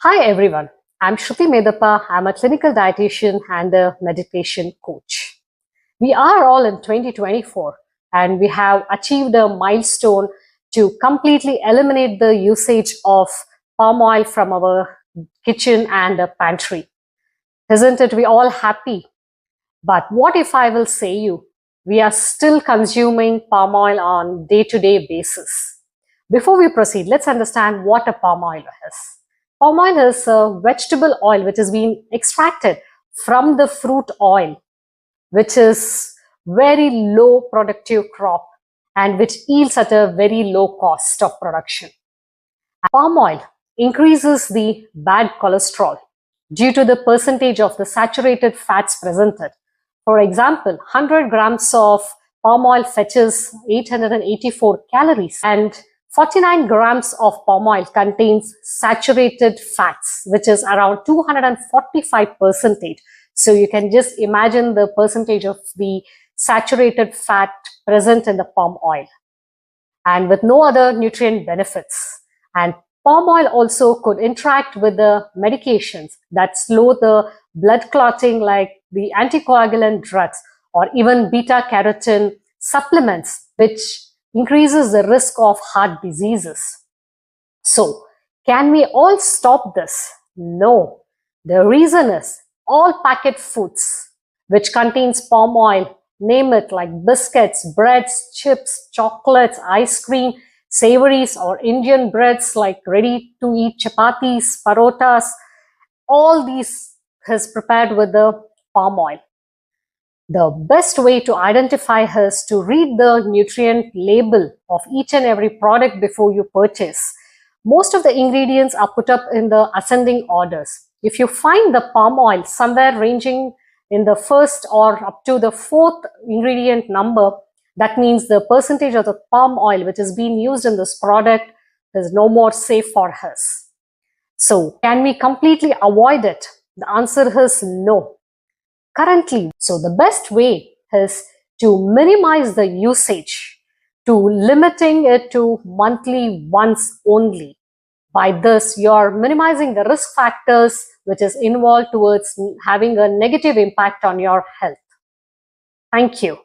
Hi everyone, I'm Shruti Medappa. I'm a clinical dietitian and a meditation coach. We are all in 2024 and we have achieved a milestone to completely eliminate the usage of palm oil from our kitchen and pantry. Isn't it we all happy? But what if I will say you, we are still consuming palm oil on day-to-day basis? Before we proceed, let's understand what a palm oil is. Palm oil is a vegetable oil which has been extracted from the fruit oil, which is very low productive crop and which yields at a very low cost of production. Palm oil increases the bad cholesterol due to the percentage of the saturated fats presented. For example, 100 grams of palm oil fetches 884 calories and 49 grams of palm oil contains saturated fats, which is around 245%. So you can just imagine the percentage of the saturated fat present in the palm oil and with no other nutrient benefits. And palm oil also could interact with the medications that slow the blood clotting like the anticoagulant drugs or even beta carotene supplements, which increases the risk of heart diseases. So, can we all stop this? No. The reason is all packet foods which contains palm oil, name it like biscuits, breads, chips, chocolates, ice cream, savories or Indian breads like ready to eat chapatis, parotas, all these is prepared with the palm oil. The best way to identify is to read the nutrient label of each and every product before you purchase. Most of the ingredients are put up in the ascending orders. If you find the palm oil somewhere ranging in the first or up to the fourth ingredient number, that means the percentage of the palm oil which is being used in this product is no more safe for us. So, can we completely avoid it? The answer is no. Currently, so the best way is to minimize the usage, to limiting it to monthly once only. By this, you're minimizing the risk factors which is involved towards having a negative impact on your health. Thank you.